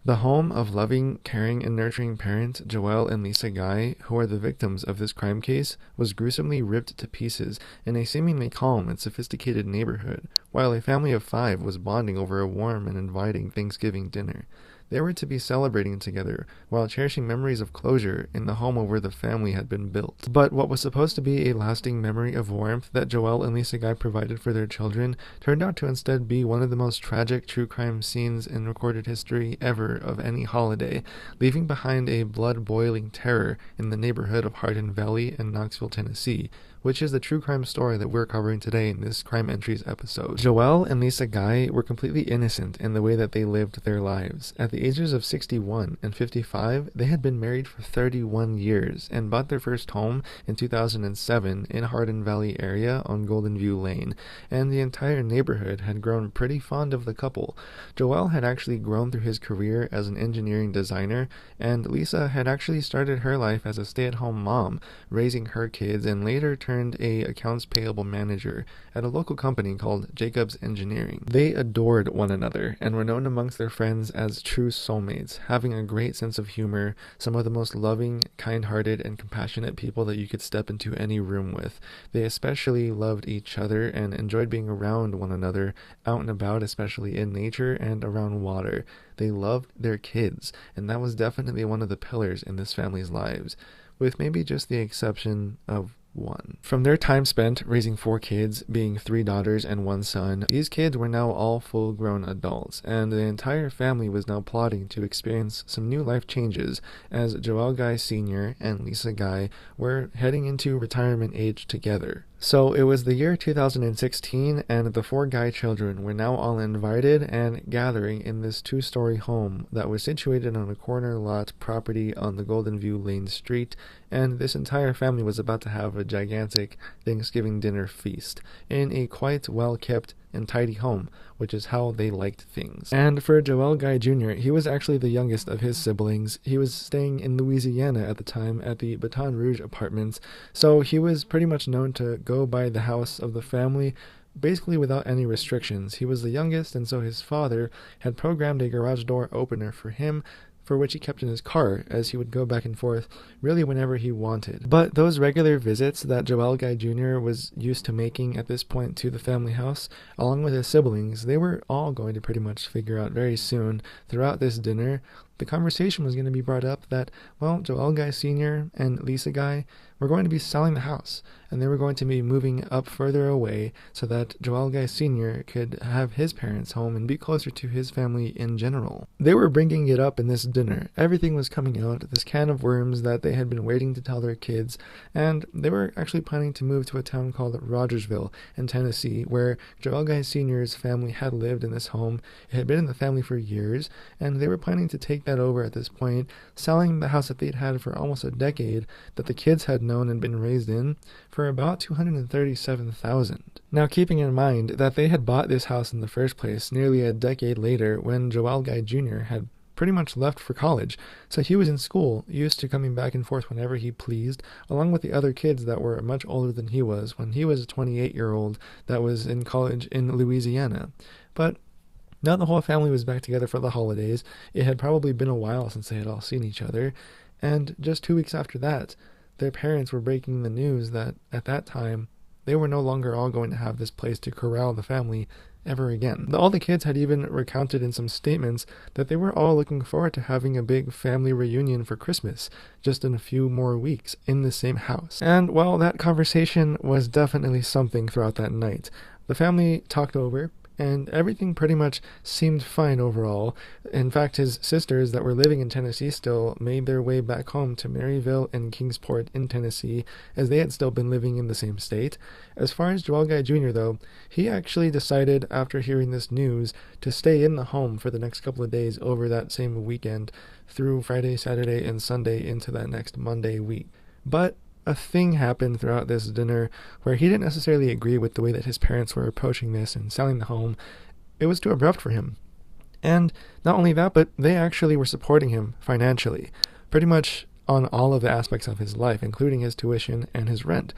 The home of loving, caring, and nurturing parents Joelle and Lisa Guy, who are the victims of this crime case, was gruesomely ripped to pieces in a seemingly calm and sophisticated neighborhood, while a family of 5 was bonding over a warm and inviting Thanksgiving dinner. They were to be celebrating together while cherishing memories of closure in the home where the family had been built. But what was supposed to be a lasting memory of warmth that Joelle and Lisa Guy provided for their children turned out to instead be one of the most tragic true crime scenes in recorded history ever of any holiday, leaving behind a blood-boiling terror in the neighborhood of Hardin Valley and Knoxville, Tennessee, which is the true crime story that we're covering today in this Crime Entries episode. Joelle and Lisa Guy were completely innocent in the way that they lived their lives. At the ages of 61 and 55, they had been married for 31 years and bought their first home in 2007 in Hardin Valley area on Golden View Lane, and the entire neighborhood had grown pretty fond of the couple. Joelle had actually grown through his career as an engineering designer, and Lisa had actually started her life as a stay-at-home mom, raising her kids, and later turned a accounts payable manager at a local company called Jacobs Engineering. They adored one another and were known amongst their friends as true soulmates, having a great sense of humor, some of the most loving, kind-hearted, and compassionate people that you could step into any room with. They especially loved each other and enjoyed being around one another, out and about, especially in nature and around water. They loved their kids, and that was definitely one of the pillars in this family's lives, with maybe just the exception of one. From their time spent raising 4 kids, being 3 daughters and 1 son, these kids were now all full-grown adults, and the entire family was now plotting to experience some new life changes as Joelle Guy Sr. and Lisa Guy were heading into retirement age together. So it was the year 2016, and the 4 Guy children were now all invited and gathering in this 2-story home that was situated on a corner lot property on the Golden View Lane Street, and this entire family was about to have a gigantic Thanksgiving dinner feast in a quite well-kept and tidy home, which is how they liked things. And for Joelle Guy Jr., he was actually the youngest of his siblings. He was staying in Louisiana at the time at the Baton Rouge apartments, so he was pretty much known to go by the house of the family basically without any restrictions. He was the youngest, and so his father had programmed a garage door opener for him, for which he kept in his car, as he would go back and forth really whenever he wanted. But those regular visits that Joelle Guy Jr. was used to making at this point to the family house, along with his siblings, they were all going to pretty much figure out very soon throughout this dinner. The conversation was going to be brought up that, well, Joelle Guy Sr. and Lisa Guy were going to be selling the house, and they were going to be moving up further away so that Joelle Guy Sr. could have his parents home and be closer to his family in general. They were bringing it up in this dinner. Everything was coming out, this can of worms that they had been waiting to tell their kids, and they were actually planning to move to a town called Rogersville in Tennessee, where Joelle Guy Sr.'s family had lived in this home. It had been in the family for years, and they were planning to take that over at this point, selling the house that they'd had for almost a decade, that the kids had known and been raised in, for about $237,000. Now, keeping in mind that they had bought this house in the first place nearly a decade later when Joelle Guy Jr. had pretty much left for college, so he was in school, used to coming back and forth whenever he pleased, along with the other kids that were much older than he was when he was a 28-year-old that was in college in Louisiana. But now the whole family was back together for the holidays. It had probably been a while since they had all seen each other, and just 2 weeks after that, their parents were breaking the news that, at that time, they were no longer all going to have this place to corral the family ever again. All the kids had even recounted in some statements that they were all looking forward to having a big family reunion for Christmas, just in a few more weeks, in the same house. And, well, that conversation was definitely something throughout that night. The family talked over, and everything pretty much seemed fine overall. In fact, his sisters that were living in Tennessee still made their way back home to Maryville and Kingsport in Tennessee, as they had still been living in the same state. As far as Joelle Guy Jr., though, he actually decided, after hearing this news, to stay in the home for the next couple of days over that same weekend, through Friday, Saturday, and Sunday into that next Monday week. But a thing happened throughout this dinner where he didn't necessarily agree with the way that his parents were approaching this and selling the home. It was too abrupt for him. And not only that, but they actually were supporting him financially, pretty much on all of the aspects of his life, including his tuition and his rent.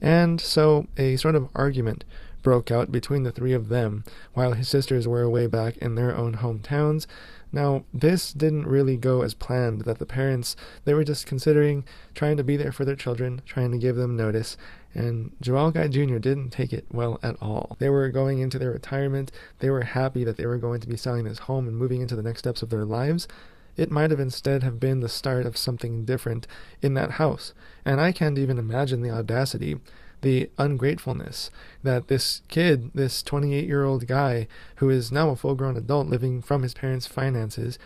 And so a sort of argument broke out between the three of them while his sisters were away back in their own hometowns. Now, this didn't really go as planned, that the parents, they were just considering trying to be there for their children, trying to give them notice, and Joel Guy Jr. didn't take it well at all. They were going into their retirement, they were happy that they were going to be selling this home and moving into the next steps of their lives. It might have instead have been the start of something different in that house, and I can't even imagine the audacity, the ungratefulness that this kid, this 28-year-old guy who is now a full-grown adult living from his parents' finances,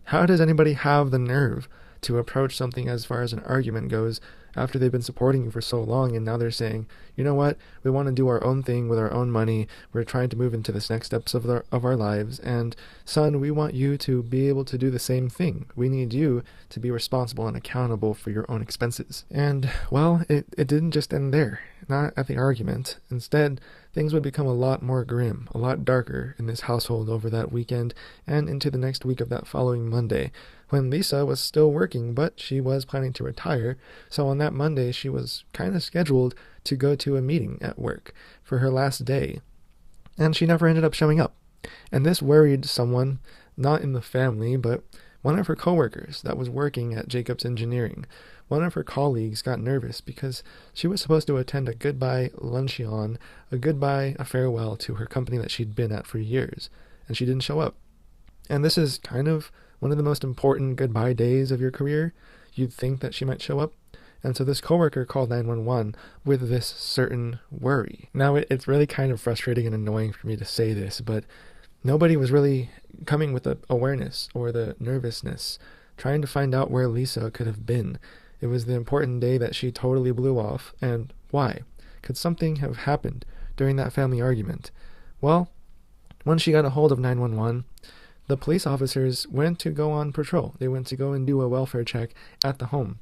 how does anybody have the nerve to approach something as far as an argument goes after they've been supporting you for so long, and now they're saying, you know what, we want to do our own thing with our own money, we're trying to move into this next steps of our lives, and son, we want you to be able to do the same thing. We need you to be responsible and accountable for your own expenses. And, well, it didn't just end there, not at the argument. Instead, things would become a lot more grim, a lot darker in this household over that weekend and into the next week of that following Monday, when Lisa was still working, but she was planning to retire, so on that Monday she was kind of scheduled to go to a meeting at work for her last day, and she never ended up showing up. And this worried someone, not in the family, but one of her coworkers that was working at Jacobs Engineering. One of her colleagues got nervous because she was supposed to attend a goodbye luncheon, a farewell to her company that she'd been at for years, and she didn't show up. And this is kind of one of the most important goodbye days of your career. You'd think that she might show up. And so this coworker called 911 with this certain worry. Now, it's really kind of frustrating and annoying for me to say this, but nobody was really coming with the awareness or the nervousness, trying to find out where Lisa could have been. It was the important day that she totally blew off, and why? Could something have happened during that family argument? Well, when she got a hold of 911, the police officers went to go on patrol. They went to go and do a welfare check at the home.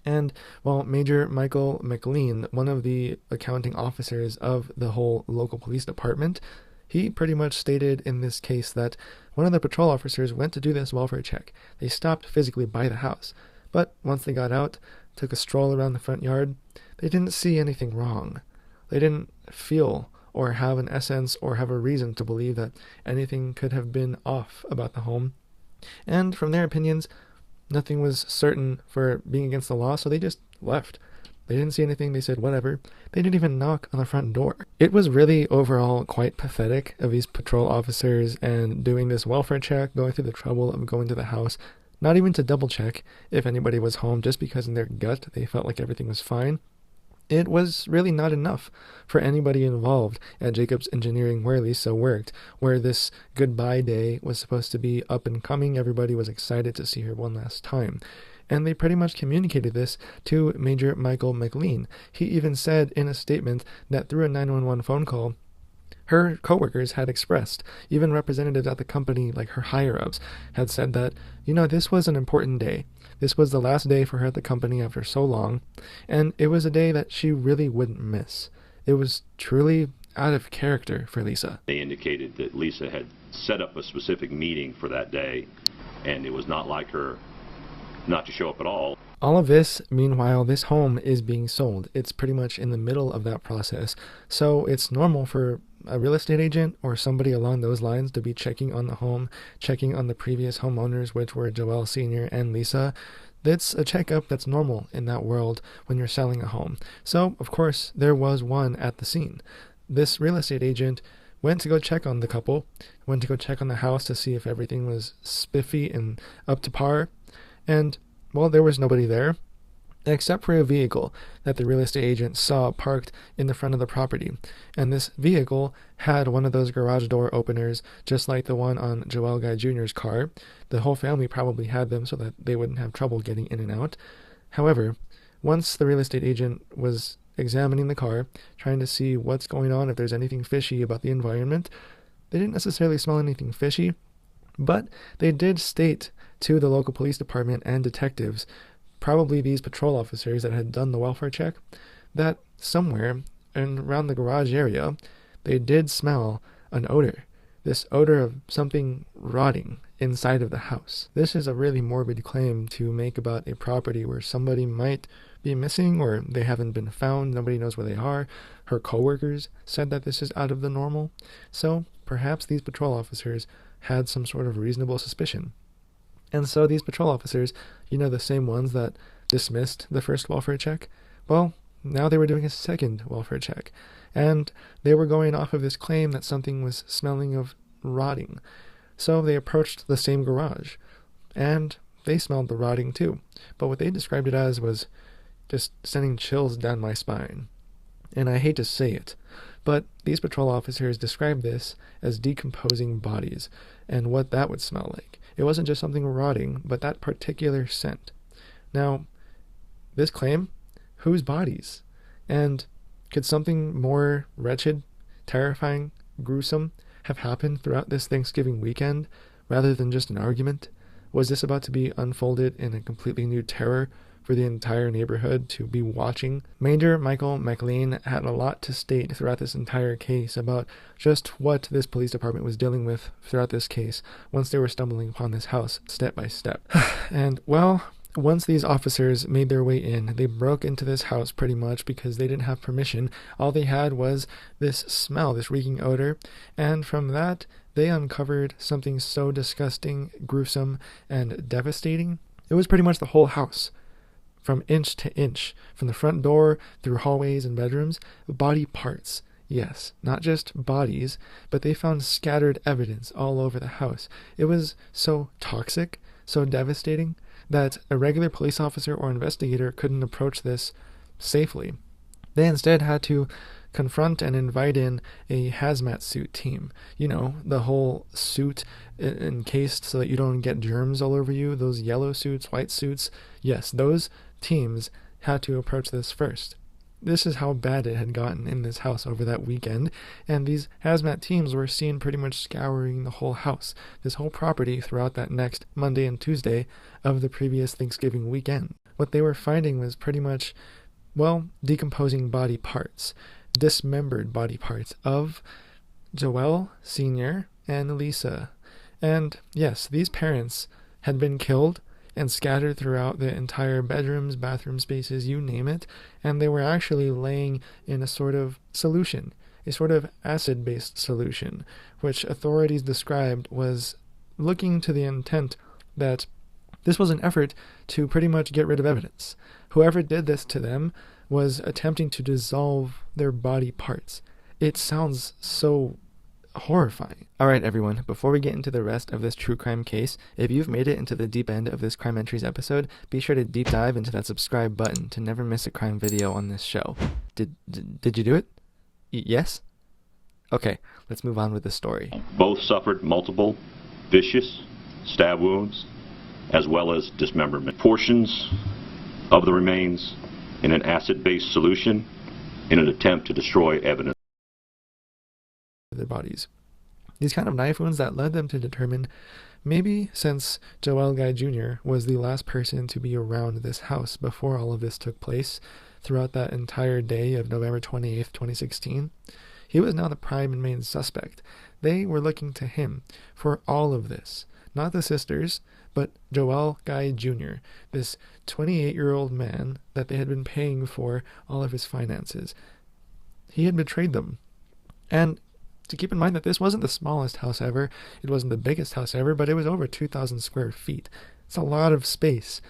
And, well, Major Michael McLean, one of the accounting officers of the whole local police department, he pretty much stated in this case that one of the patrol officers went to do this welfare check. They stopped physically by the house, but once they got out, took a stroll around the front yard, they didn't see anything wrong. They didn't feel or have an essence or have a reason to believe that anything could have been off about the home. And from their opinions, nothing was certain for being against the law, so they just left. They didn't see anything, they said whatever. They didn't even knock on the front door. It was really overall quite pathetic of these patrol officers and doing this welfare check, going through the trouble of going to the house, not even to double check if anybody was home, just because in their gut they felt like everything was fine. It was really not enough for anybody involved at Jacobs Engineering, where Lisa worked, where this goodbye day was supposed to be up and coming. Everybody was excited to see her one last time. And they pretty much communicated this to Major Michael McLean. He even said in a statement that through a 911 phone call, her coworkers had expressed, even representatives at the company, like her higher-ups, had said that, this was an important day. This was the last day for her at the company after so long, and it was a day that she really wouldn't miss. It was truly out of character for Lisa. They indicated that Lisa had set up a specific meeting for that day, and it was not like her not to show up at all. All of this, meanwhile, this home is being sold. It's pretty much in the middle of that process, so it's normal for a real estate agent or somebody along those lines to be checking on the home, checking on the previous homeowners, which were Joel Sr. and Lisa. That's a checkup that's normal in that world when you're selling a home. So, of course, there was one at the scene. This real estate agent went to go check on the couple, went to go check on the house to see if everything was spiffy and up to par, and, well, there was nobody there, except for a vehicle that the real estate agent saw parked in the front of the property. And this vehicle had one of those garage door openers, just like the one on Joel Guy Jr.'s car. The whole family probably had them so that they wouldn't have trouble getting in and out. However, once the real estate agent was examining the car, trying to see what's going on, if there's anything fishy about the environment, they didn't necessarily smell anything fishy, but they did state to the local police department and detectives, probably these patrol officers that had done the welfare check, that somewhere around the garage area, they did smell an odor. This odor of something rotting inside of the house. This is a really morbid claim to make about a property where somebody might be missing or they haven't been found, nobody knows where they are. Her coworkers said that this is out of the normal. So perhaps these patrol officers had some sort of reasonable suspicion. And so these patrol officers, the same ones that dismissed the first welfare check, well, now they were doing a second welfare check. And they were going off of this claim that something was smelling of rotting. So they approached the same garage, and they smelled the rotting too. But what they described it as was just sending chills down my spine. And I hate to say it, but these patrol officers described this as decomposing bodies and what that would smell like. It wasn't just something rotting, but that particular scent. Now, this claim, whose bodies? And could something more wretched, terrifying, gruesome have happened throughout this Thanksgiving weekend rather than just an argument? Was this about to be unfolded in a completely new terror for the entire neighborhood to be watching? Major Michael McLean had a lot to state throughout this entire case about just what this police department was dealing with throughout this case once they were stumbling upon this house step by step. And, well, once these officers made their way in, they broke into this house pretty much because they didn't have permission. All they had was this smell, this reeking odor, and from that, they uncovered something so disgusting, gruesome, and devastating. It was pretty much the whole house. From inch to inch, from the front door through hallways and bedrooms, body parts. Yes, not just bodies, but they found scattered evidence all over the house. It was so toxic, so devastating, that a regular police officer or investigator couldn't approach this safely. They instead had to confront and invite in a hazmat suit team. The whole suit encased so that you don't get germs all over you, those yellow suits, white suits. Yes, those teams had to approach this first. This is how bad it had gotten in this house over that weekend, and these hazmat teams were seen pretty much scouring the whole house, this whole property throughout that next Monday and Tuesday of the previous Thanksgiving weekend. What they were finding was pretty much, decomposing body parts, dismembered body parts of Joelle Sr. and Lisa. And yes, these parents had been killed and scattered throughout the entire bedrooms, bathroom spaces, you name it, and they were actually laying in a sort of solution, a sort of acid-based solution, which authorities described was looking to the intent that this was an effort to pretty much get rid of evidence. Whoever did this to them was attempting to dissolve their body parts. It sounds so horrifying. Alright everyone, before we get into the rest of this true crime case, if you've made it into the deep end of this Crime Entries episode, be sure to deep dive into that subscribe button to never miss a crime video on this show. Did you do it? Yes? Okay, let's move on with the story. Both suffered multiple vicious stab wounds as well as dismemberment. Portions of the remains in an acid-based solution in an attempt to destroy evidence. Their bodies. These kind of knife wounds that led them to determine, maybe since Joelle Guy Jr. was the last person to be around this house before all of this took place throughout that entire day of November 28th, 2016, he was now the prime and main suspect. They were looking to him for all of this. Not the sisters, but Joelle Guy Jr., this 28-year-old man that they had been paying for all of his finances. He had betrayed them. And to keep in mind that this wasn't the smallest house ever, it wasn't the biggest house ever, but it was over 2,000 square feet. It's a lot of space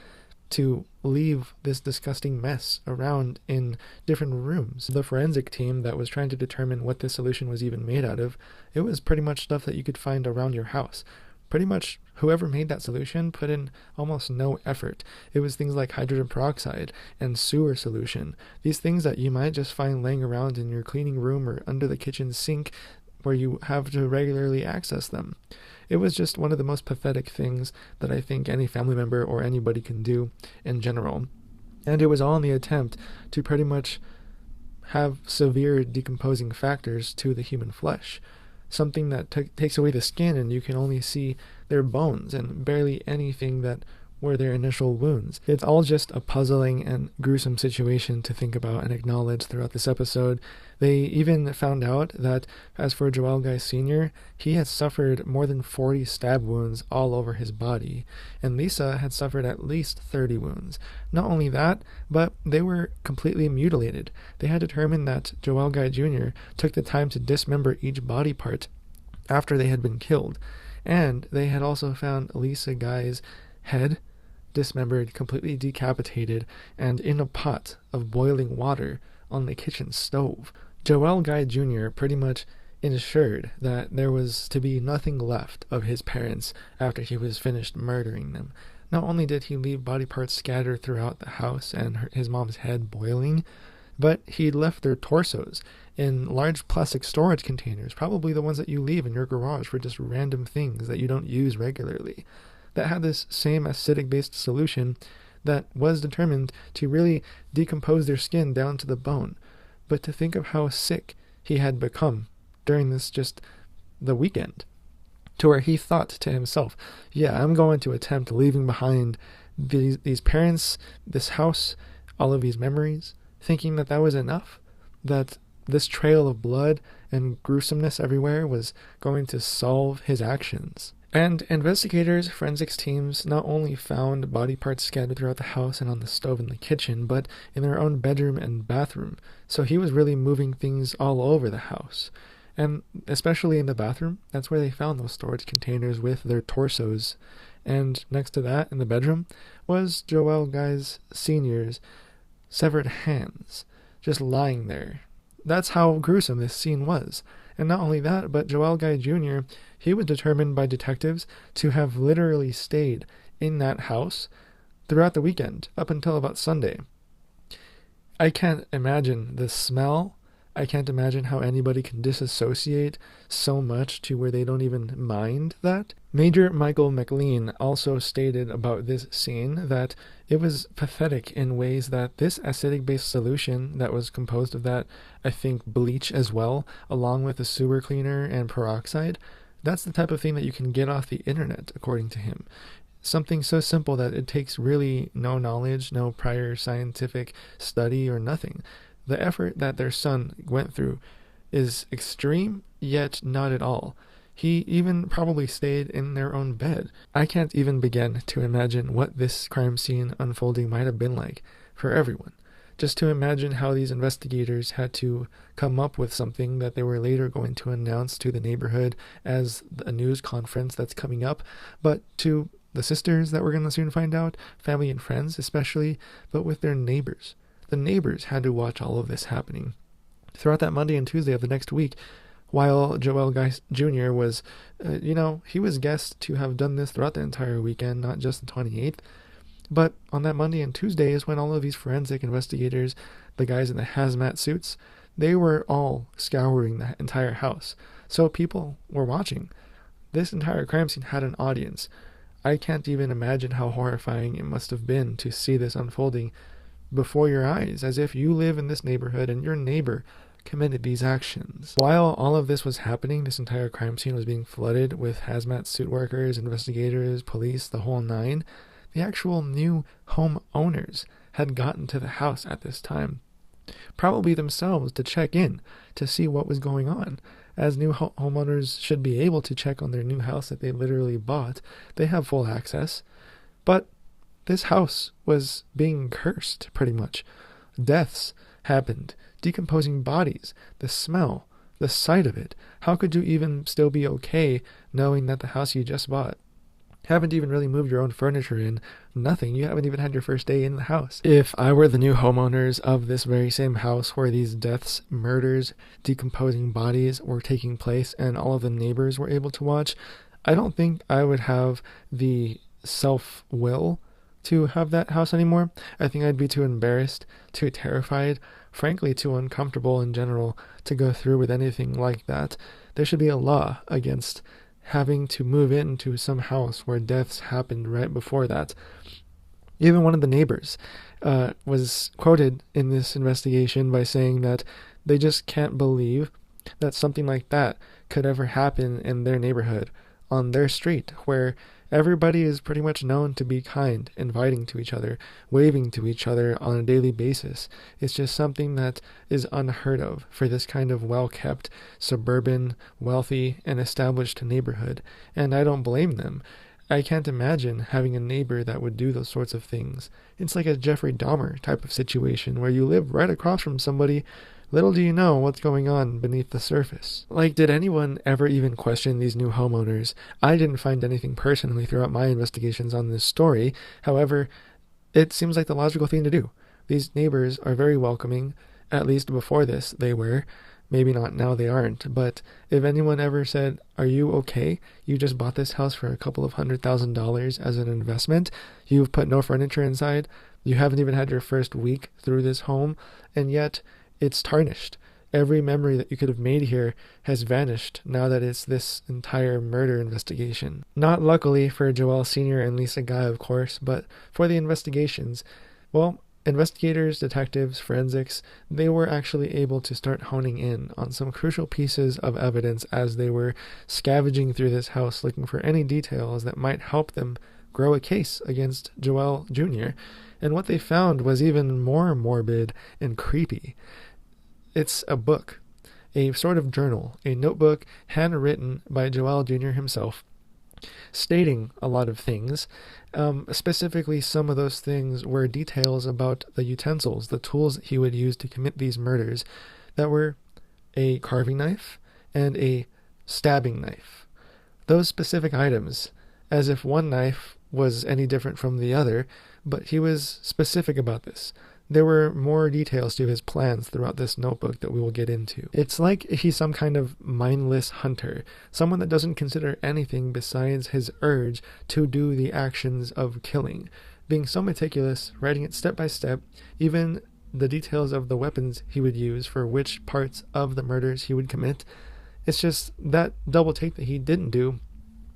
to leave this disgusting mess around in different rooms. The forensic team that was trying to determine what this solution was even made out of, it was pretty much stuff that you could find around your house. Pretty much whoever made that solution put in almost no effort. It was things like hydrogen peroxide and sewer solution. These things that you might just find laying around in your cleaning room or under the kitchen sink where you have to regularly access them. It was just one of the most pathetic things that I think any family member or anybody can do in general. And it was all in the attempt to pretty much have severe decomposing factors to the human flesh. Something that takes away the skin and you can only see their bones and barely anything that were their initial wounds. It's all just a puzzling and gruesome situation to think about and acknowledge throughout this episode. They even found out that as for Joelle Guy Sr., he had suffered more than 40 stab wounds all over his body, and Lisa had suffered at least 30 wounds. Not only that, but they were completely mutilated. They had determined that Joelle Guy Jr. took the time to dismember each body part after they had been killed. And they had also found Lisa Guy's head dismembered, completely decapitated, and in a pot of boiling water on the kitchen stove. Joel Guy Jr. pretty much ensured that there was to be nothing left of his parents after he was finished murdering them. Not only did he leave body parts scattered throughout the house and his mom's head boiling, but he left their torsos in large plastic storage containers, probably the ones that you leave in your garage for just random things that you don't use regularly, that had this same acidic-based solution that was determined to really decompose their skin down to the bone. But to think of how sick he had become during this just the weekend, to where he thought to himself, yeah, I'm going to attempt leaving behind these parents, this house, all of these memories, thinking that that was enough, that this trail of blood and gruesomeness everywhere was going to solve his actions. And investigators, forensics teams, not only found body parts scattered throughout the house and on the stove in the kitchen, but in their own bedroom and bathroom. So he was really moving things all over the house. And especially in the bathroom, that's where they found those storage containers with their torsos. And next to that, in the bedroom, was Joel Guy Sr.'s severed hands, just lying there. That's how gruesome this scene was. And not only that, but Joel Guy Jr., he was determined by detectives to have literally stayed in that house throughout the weekend, up until about Sunday. I can't imagine the smell. I can't imagine how anybody can disassociate so much to where they don't even mind that. Major Michael McLean also stated about this scene that it was pathetic in ways that this acidic-based solution that was composed of that, I think, bleach as well, along with a sewer cleaner and peroxide, that's the type of thing that you can get off the internet, according to him. Something so simple that it takes really no knowledge, no prior scientific study or nothing. The effort that their son went through is extreme, yet not at all. He even probably stayed in their own bed. I can't even begin to imagine what this crime scene unfolding might have been like for everyone. Just to imagine how these investigators had to come up with something that they were later going to announce to the neighborhood as a news conference that's coming up, but to the sisters that we're going to soon find out, family and friends especially, but with their neighbors. The neighbors had to watch all of this happening. Throughout that Monday and Tuesday of the next week, while Joel Guy Jr. was, he was guessed to have done this throughout the entire weekend, not just the 28th. But on that Monday and Tuesday is when all of these forensic investigators, the guys in the hazmat suits, they were all scouring the entire house. So people were watching. This entire crime scene had an audience. I can't even imagine how horrifying it must have been to see this unfolding before your eyes, as if you live in this neighborhood and your neighbor committed these actions. While all of this was happening, this entire crime scene was being flooded with hazmat suit workers, investigators, police, the whole nine. The actual new homeowners had gotten to the house at this time, probably themselves to check in to see what was going on, as new homeowners should be able to check on their new house that they literally bought. They have full access. But this house was being cursed, pretty much. Deaths happened, decomposing bodies, the smell, the sight of it. How could you even still be okay knowing that the house you just bought haven't even really moved your own furniture in? Nothing. You haven't even had your first day in the house. If I were the new homeowners of this very same house where these deaths, murders, decomposing bodies were taking place and all of the neighbors were able to watch, I don't think I would have the self-will to have that house anymore. I think I'd be too embarrassed, too terrified, frankly too uncomfortable in general to go through with anything like that. There should be a law against having to move into some house where deaths happened right before that. Even one of the neighbors was quoted in this investigation by saying that they just can't believe that something like that could ever happen in their neighborhood, on their street, where everybody is pretty much known to be kind, inviting to each other, waving to each other on a daily basis. It's just something that is unheard of for this kind of well-kept, suburban, wealthy, and established neighborhood. And I don't blame them. I can't imagine having a neighbor that would do those sorts of things. It's like a Jeffrey Dahmer type of situation where you live right across from somebody Little do you know what's going on beneath the surface. Like, did anyone ever even question these new homeowners? I didn't find anything personally throughout my investigations on this story. However, it seems like the logical thing to do. These neighbors are very welcoming. At least before this, they were. Maybe not now, they aren't. But if anyone ever said, "Are you okay? You just bought this house for a couple of $100,000 as an investment. You've put no furniture inside. You haven't even had your first week through this home. And yet, it's tarnished. Every memory that you could have made here has vanished now that it's this entire murder investigation." Not luckily for Joelle Sr. and Lisa Guy, of course, but for the investigations. Well, investigators, detectives, forensics, they were actually able to start honing in on some crucial pieces of evidence as they were scavenging through this house looking for any details that might help them grow a case against Joelle Jr. And what they found was even more morbid and creepy. It's a book, a sort of journal, a notebook handwritten by Joelle Jr. himself, stating a lot of things. Specifically, some of those things were details about the utensils, the tools that he would use to commit these murders, that were a carving knife and a stabbing knife. Those specific items, as if one knife was any different from the other, but he was specific about this. There were more details to his plans throughout this notebook that we will get into. It's like he's some kind of mindless hunter, someone that doesn't consider anything besides his urge to do the actions of killing. Being so meticulous, writing it step by step, even the details of the weapons he would use for which parts of the murders he would commit. It's just that double take that he didn't do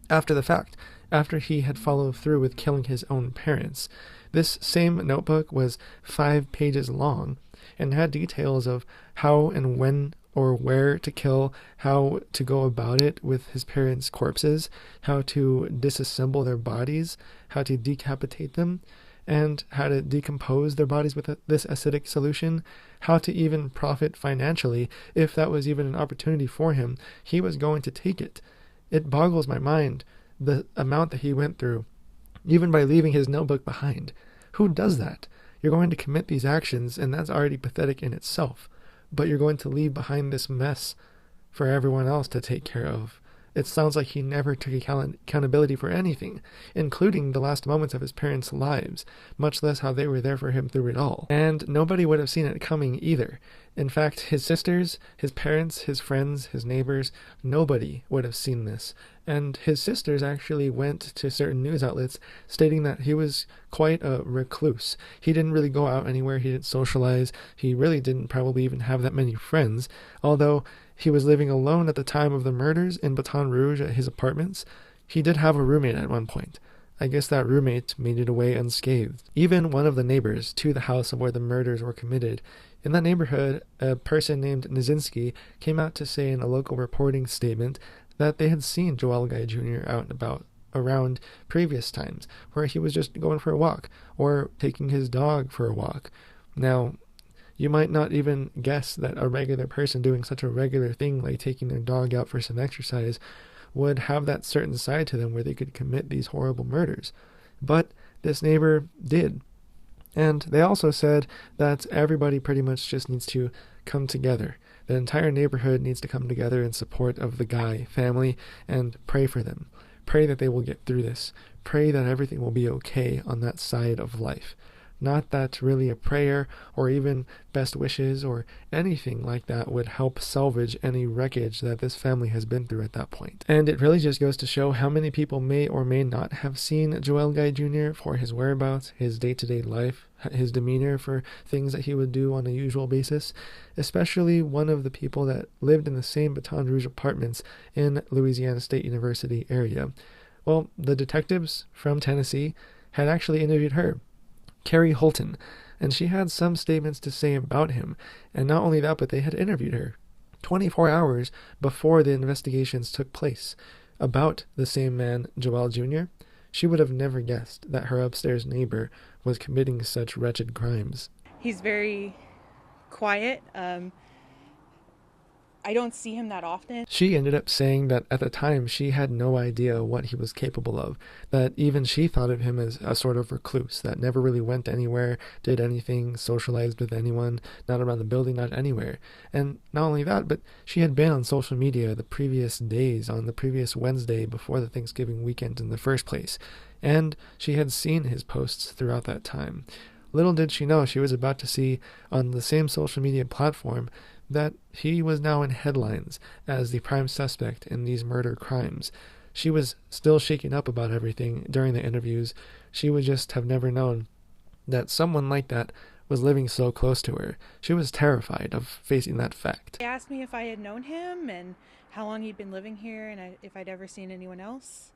after the fact, after he had followed through with killing his own parents. This same notebook was 5 pages long and had details of how and when or where to kill, how to go about it with his parents' corpses, how to disassemble their bodies, how to decapitate them, and how to decompose their bodies with this acidic solution, how to even profit financially. If that was even an opportunity for him, he was going to take it. It boggles my mind, the amount that he went through, even by leaving his notebook behind. Who does that? You're going to commit these actions, and that's already pathetic in itself, but you're going to leave behind this mess for everyone else to take care of. It sounds like he never took accountability for anything, including the last moments of his parents' lives, much less how they were there for him through it all. And nobody would have seen it coming either. In fact, his sisters, his parents, his friends, his neighbors, nobody would have seen this. And his sisters actually went to certain news outlets stating that he was quite a recluse. He didn't really go out anywhere. He didn't socialize. He really didn't probably even have that many friends. Although he was living alone at the time of the murders in Baton Rouge at his apartments, he did have a roommate at one point. I guess that roommate made it away unscathed. Even one of the neighbors to the house where the murders were committed, in that neighborhood, a person named Nizinski came out to say in a local reporting statement that they had seen Joelle Guy Jr. out and about around previous times, where he was just going for a walk, or taking his dog for a walk. Now, you might not even guess that a regular person doing such a regular thing like taking their dog out for some exercise would have that certain side to them where they could commit these horrible murders. But this neighbor did. And they also said that everybody pretty much just needs to come together. The entire neighborhood needs to come together in support of the Guy family and pray for them. Pray that they will get through this. Pray that everything will be okay on that side of life. Not that really a prayer or even best wishes or anything like that would help salvage any wreckage that this family has been through at that point. And it really just goes to show how many people may or may not have seen Joelle Guy Jr. for his whereabouts, his day-to-day life, his demeanor for things that he would do on a usual basis, especially one of the people that lived in the same Baton Rouge apartments in Louisiana State University area. Well, the detectives from Tennessee had actually interviewed her, Carrie Holton, and she had some statements to say about him. And not only that, but they had interviewed her 24 hours before the investigations took place about the same man, Joelle Jr. She would have never guessed that her upstairs neighbor was committing such wretched crimes. He's very quiet. I I don't see him that often. She ended up saying that at the time she had no idea what he was capable of, that even she thought of him as a sort of recluse that never really went anywhere, did anything, socialized with anyone, not around the building, not anywhere. And not only that, but she had been on social media the previous days, on the previous Wednesday before the Thanksgiving weekend in the first place, and she had seen his posts throughout that time. Little did she know she was about to see on the same social media platform that he was now in headlines as the prime suspect in these murder crimes. She was still shaken up about everything during the interviews. She would just have never known that someone like that was living so close to her. She was terrified of facing that fact. They asked me if I had known him and how long he'd been living here and if I'd ever seen anyone else.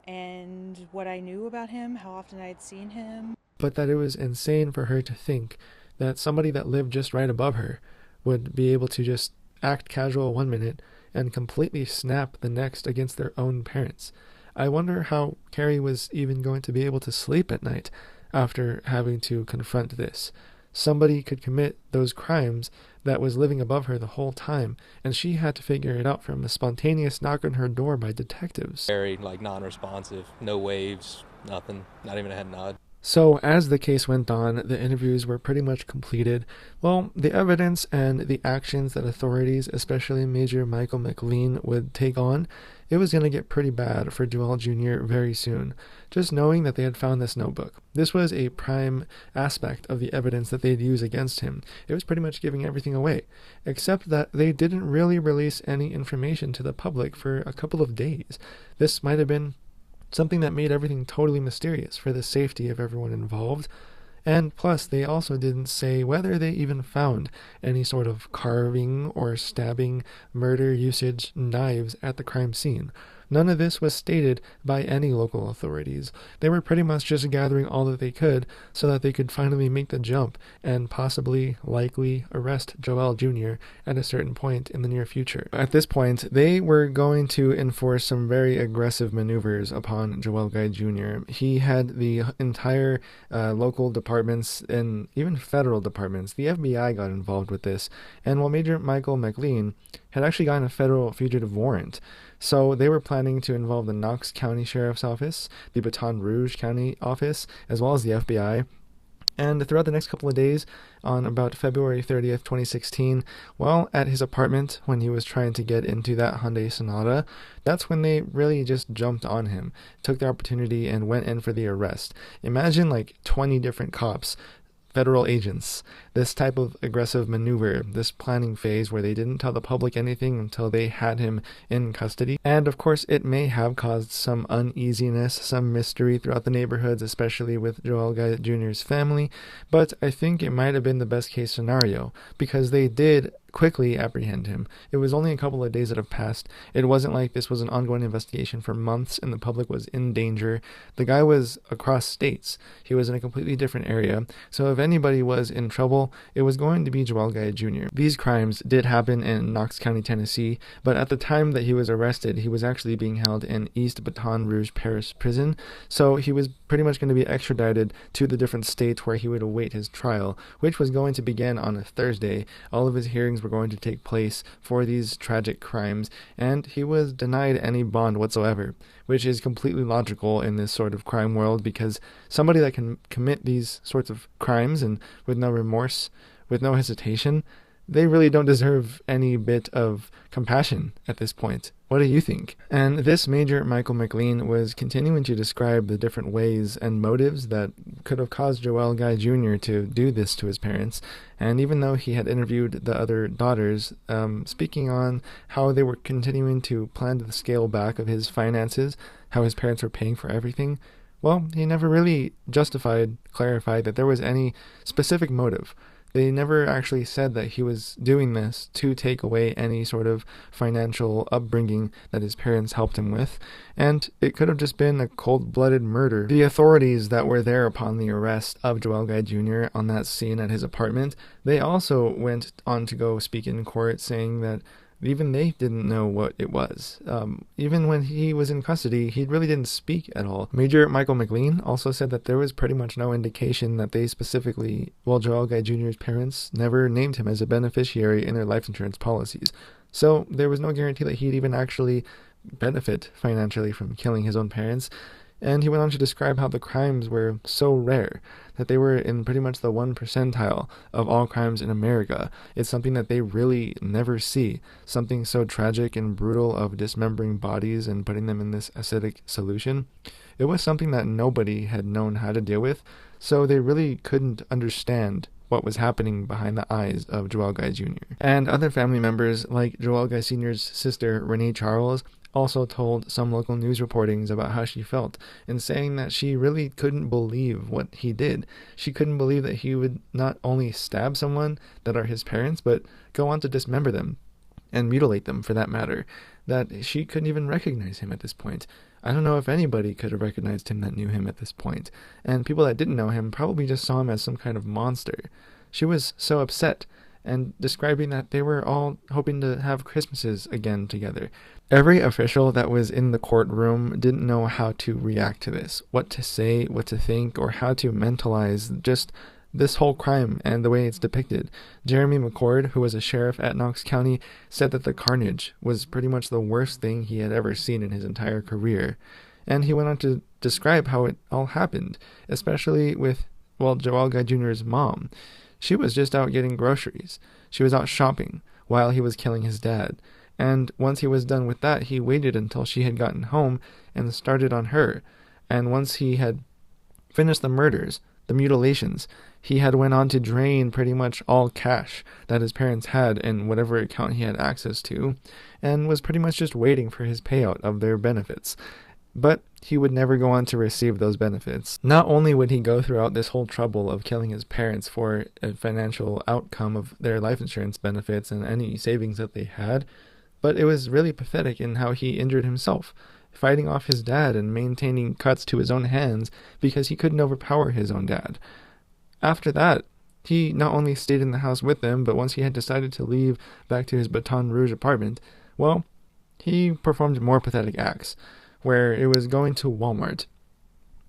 And what I knew about him, how often I had seen him. But that it was insane for her to think that somebody that lived just right above her would be able to just act casual one minute and completely snap the next against their own parents. I wonder how Carrie was even going to be able to sleep at night after having to confront this. Somebody could commit those crimes that was living above her the whole time, and she had to figure it out from a spontaneous knock on her door by detectives. Very, non-responsive, no waves, nothing, not even a head nod. So, as the case went on, the interviews were pretty much completed. Well, the evidence and the actions that authorities, especially Major Michael McLean, would take on, it was going to get pretty bad for Joel Jr. very soon. Just knowing that they had found this notebook. This was a prime aspect of the evidence that they'd use against him. It was pretty much giving everything away, except that they didn't really release any information to the public for a couple of days. This might have been something that made everything totally mysterious for the safety of everyone involved. And plus, they also didn't say whether they even found any sort of carving or stabbing, murder usage knives at the crime scene. None of this was stated by any local authorities. They were pretty much just gathering all that they could so that they could finally make the jump and possibly, likely, arrest Joel Jr. at a certain point in the near future. At this point, they were going to enforce some very aggressive maneuvers upon Joel Guy Jr. He had the entire local departments and even federal departments. The FBI got involved with this, and while Major Michael McLean had actually gotten a federal fugitive warrant. So they were planning to involve the Knox County Sheriff's Office, the Baton Rouge County Office, as well as the FBI. And throughout the next couple of days, on about February 30th, 2016, while at his apartment when he was trying to get into that Hyundai Sonata, that's when they really just jumped on him, took the opportunity, and went in for the arrest. Imagine 20 different cops, federal agents, this type of aggressive maneuver, this planning phase where they didn't tell the public anything until they had him in custody. And of course, it may have caused some uneasiness, some mystery throughout the neighborhoods, especially with Joel Guy Jr.'s family, but I think it might have been the best case scenario, because they did quickly apprehend him. It was only a couple of days that have passed. It wasn't like this was an ongoing investigation for months and the public was in danger. The guy was across states. He was in a completely different area. So if anybody was in trouble, it was going to be Joel Guy Jr. These crimes did happen in Knox County, Tennessee, but at the time that he was arrested, he was actually being held in East Baton Rouge Parish Prison. So he was pretty much going to be extradited to the different states where he would await his trial, which was going to begin on a Thursday. All of his hearings were going to take place for these tragic crimes, and he was denied any bond whatsoever, which is completely logical in this sort of crime world, because somebody that can commit these sorts of crimes and with no remorse, with no hesitation, they really don't deserve any bit of compassion at this point. What do you think? And this Major Michael McLean was continuing to describe the different ways and motives that could have caused Joel Guy Jr. to do this to his parents. And even though he had interviewed the other daughters, speaking on how they were continuing to plan to scale back of his finances, how his parents were paying for everything, well, he never really clarified that there was any specific motive. They never actually said that he was doing this to take away any sort of financial upbringing that his parents helped him with, and it could have just been a cold-blooded murder. The authorities that were there upon the arrest of Joel Guy Jr. on that scene at his apartment, they also went on to go speak in court saying that Even they didn't know what it was. Even when he was in custody, he really didn't speak at all. Major Michael McLean also said that there was pretty much no indication that they specifically, Joel Guy Jr.'s parents never named him as a beneficiary in their life insurance policies. So there was no guarantee that he'd even actually benefit financially from killing his own parents. And he went on to describe how the crimes were so rare that they were in pretty much the 1 percentile of all crimes in America. It's something that they really never see. Something so tragic and brutal of dismembering bodies and putting them in this acidic solution. It was something that nobody had known how to deal with, so they really couldn't understand what was happening behind the eyes of Joel Guy Jr. And other family members, like Joel Guy Sr.'s sister, Renee Charles, also told some local news reportings about how she felt, and saying that she really couldn't believe what he did. She couldn't believe that he would not only stab someone that are his parents, but go on to dismember them, and mutilate them for that matter, that she couldn't even recognize him at this point. I don't know if anybody could have recognized him that knew him at this point, and people that didn't know him probably just saw him as some kind of monster. She was so upset, and describing that they were all hoping to have Christmases again together. Every official that was in the courtroom didn't know how to react to this, what to say, what to think, or how to mentalize just this whole crime and the way it's depicted. Jeremy McCord, who was a sheriff at Knox County, said that the carnage was pretty much the worst thing he had ever seen in his entire career. And he went on to describe how it all happened, especially with, Joel Guy Jr.'s mom. She was just out getting groceries. She was out shopping while he was killing his dad. And once he was done with that, he waited until she had gotten home and started on her. And once he had finished the murders, the mutilations, he had went on to drain pretty much all cash that his parents had in whatever account he had access to, and was pretty much just waiting for his payout of their benefits. But he would never go on to receive those benefits. Not only would he go throughout this whole trouble of killing his parents for a financial outcome of their life insurance benefits and any savings that they had, but it was really pathetic in how he injured himself, fighting off his dad and maintaining cuts to his own hands because he couldn't overpower his own dad. After that, he not only stayed in the house with them, but once he had decided to leave back to his Baton Rouge apartment, he performed more pathetic acts, where it was going to Walmart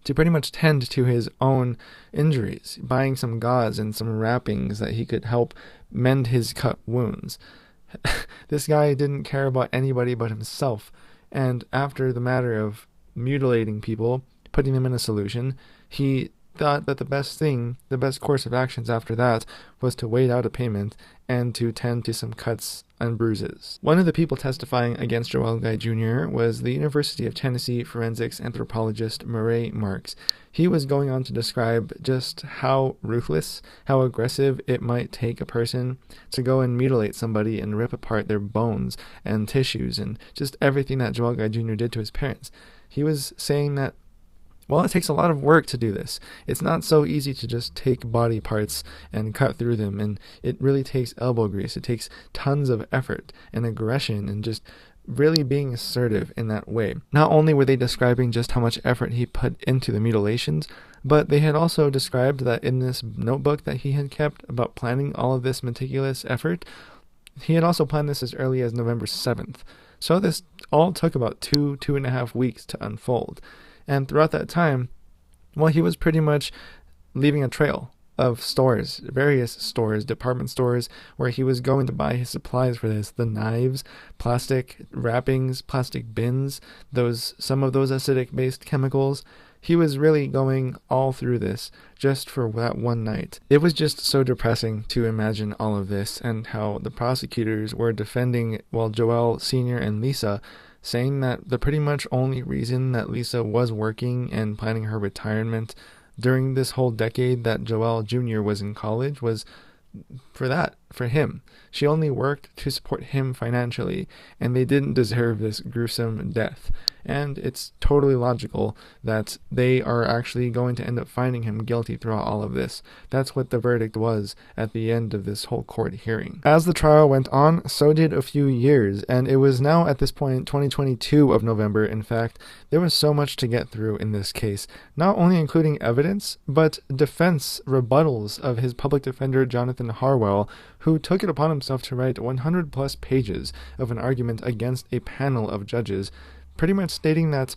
to pretty much tend to his own injuries, buying some gauze and some wrappings that he could help mend his cut wounds. This guy didn't care about anybody but himself, and after the matter of mutilating people, putting them in a solution, he thought that the best course of actions after that was to wait out a payment and to tend to some cuts and bruises. One of the people testifying against Joel Guy Jr. was the University of Tennessee forensics anthropologist Murray Marks. He was going on to describe just how ruthless, how aggressive it might take a person to go and mutilate somebody and rip apart their bones and tissues and just everything that Joel Guy Jr. did to his parents. He was saying that it takes a lot of work to do this. It's not so easy to just take body parts and cut through them, and it really takes elbow grease. It takes tons of effort and aggression and just really being assertive in that way. Not only were they describing just how much effort he put into the mutilations, but they had also described that in this notebook that he had kept about planning all of this meticulous effort, he had also planned this as early as November 7th. So this all took about 2.5 weeks to unfold. And throughout that time, he was pretty much leaving a trail of stores, various stores, department stores, where he was going to buy his supplies for this. The knives, plastic wrappings, plastic bins, some of those acidic-based chemicals. He was really going all through this just for that one night. It was just so depressing to imagine all of this and how the prosecutors were defending, Joel Sr. and Lisa, saying that the pretty much only reason that Lisa was working and planning her retirement during this whole decade that Joel Jr. was in college was for him. She only worked to support him financially, and they didn't deserve this gruesome death. And it's totally logical that they are actually going to end up finding him guilty throughout all of this. That's what the verdict was at the end of this whole court hearing. As the trial went on, so did a few years, and it was now at this point 2022 of November. In fact, there was so much to get through in this case, not only including evidence, but defense rebuttals of his public defender Jonathan Harwell, who took it upon himself to write 100 plus pages of an argument against a panel of judges, pretty much stating that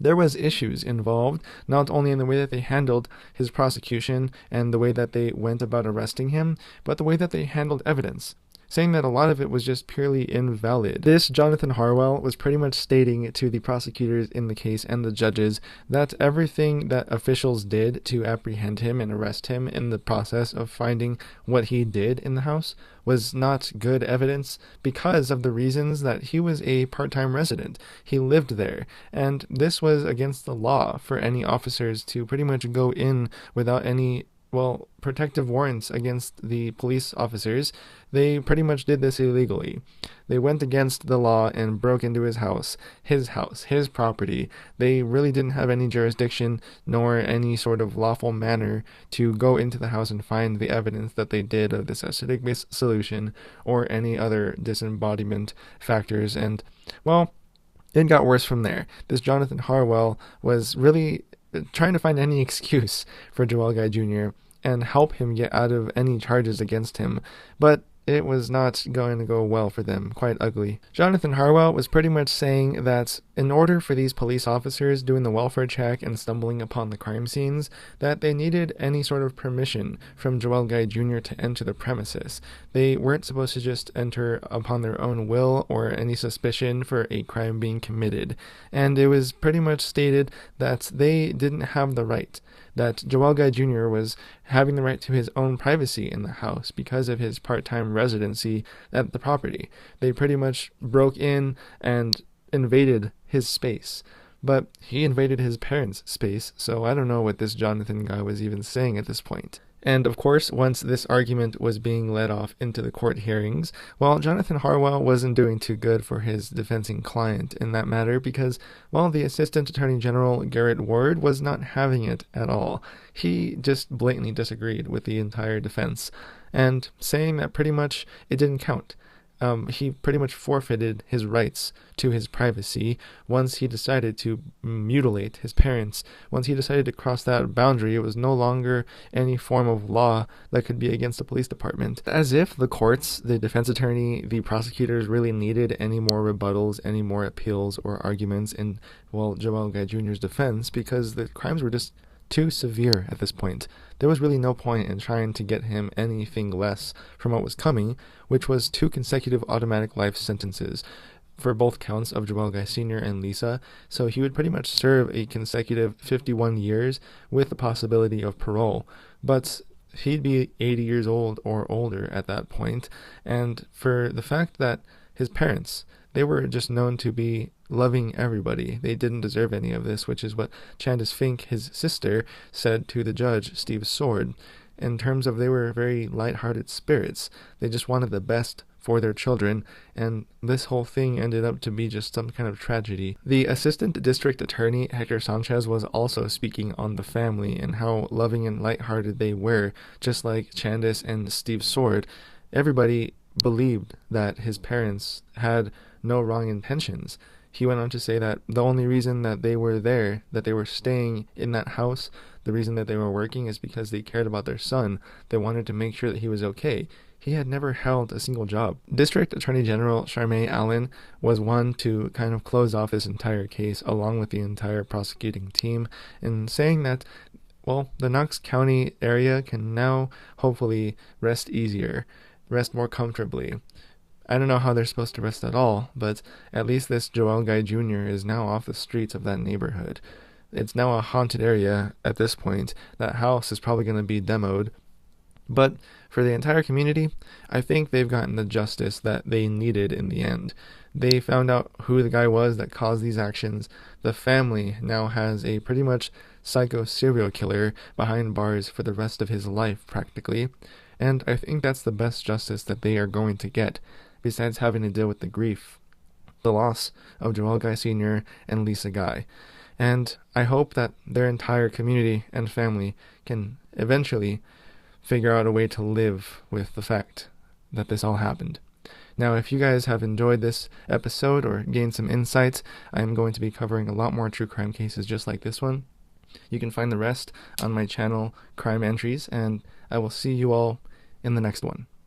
there was issues involved, not only in the way that they handled his prosecution and the way that they went about arresting him, but the way that they handled evidence, saying that a lot of it was just purely invalid. This Jonathan Harwell was pretty much stating to the prosecutors in the case and the judges that everything that officials did to apprehend him and arrest him in the process of finding what he did in the house was not good evidence because of the reasons that he was a part-time resident. He lived there, and this was against the law for any officers to pretty much go in without any protective warrants against the police officers. They pretty much did this illegally. They went against the law and broke into his house, his property. They really didn't have any jurisdiction nor any sort of lawful manner to go into the house and find the evidence that they did of this acidic-based solution or any other disembodiment factors. And, it got worse from there. This Jonathan Harwell was really trying to find any excuse for Joel Guy Jr. and help him get out of any charges against him, but it was not going to go well for them, quite ugly. Jonathan Harwell was pretty much saying that in order for these police officers doing the welfare check and stumbling upon the crime scenes, that they needed any sort of permission from Joel Guy Jr. to enter the premises. They weren't supposed to just enter upon their own will or any suspicion for a crime being committed, and it was pretty much stated that they didn't have the right, that Joel Guy Jr. was having the right to his own privacy in the house because of his part-time residency at the property. They pretty much broke in and invaded his space, but he invaded his parents' space, so I don't know what this Jonathan guy was even saying at this point. And of course, once this argument was being led off into the court hearings, Jonathan Harwell wasn't doing too good for his defending client in that matter because, the Assistant Attorney General Garrett Ward was not having it at all. He just blatantly disagreed with the entire defense and saying that pretty much it didn't count. He pretty much forfeited his rights to his privacy once he decided to mutilate his parents. Once he decided to cross that boundary, it was no longer any form of law that could be against the police department. As if the courts, the defense attorney, the prosecutors really needed any more rebuttals, any more appeals or arguments in, Joel Guy Jr.'s defense, because the crimes were just too severe at this point. There was really no point in trying to get him anything less from what was coming, which was 2 consecutive automatic life sentences for both counts of Joel Guy Sr. and Lisa, so he would pretty much serve a consecutive 51 years with the possibility of parole. But he'd be 80 years old or older at that point, and for the fact that his parents, they were just known to be loving everybody. They didn't deserve any of this, which is what Candace Fink, his sister, said to the judge, Steve Sword, in terms of they were very light-hearted spirits. They just wanted the best for their children, and this whole thing ended up to be just some kind of tragedy. The Assistant District Attorney, Hector Sanchez, was also speaking on the family and how loving and light-hearted they were, just like Candace and Steve Sword. Everybody believed that his parents had no wrong intentions. He went on to say that the only reason that they were there, that they were staying in that house, the reason that they were working is because they cared about their son. They wanted to make sure that he was okay. He had never held a single job. District Attorney General Charmaine Allen was one to kind of close off this entire case along with the entire prosecuting team in saying that, the Knox County area can now hopefully rest easier, rest more comfortably. I don't know how they're supposed to rest at all, but at least this Joel Guy Jr. is now off the streets of that neighborhood. It's now a haunted area at this point. That house is probably going to be demoed. But for the entire community, I think they've gotten the justice that they needed in the end. They found out who the guy was that caused these actions. The family now has a pretty much psycho serial killer behind bars for the rest of his life, practically. And I think that's the best justice that they are going to get, besides having to deal with the grief, the loss of Joel Guy Sr. and Lisa Guy. And I hope that their entire community and family can eventually figure out a way to live with the fact that this all happened. Now, if you guys have enjoyed this episode or gained some insights, I'm going to be covering a lot more true crime cases just like this one. You can find the rest on my channel, Crime Entries, and I will see you all in the next one.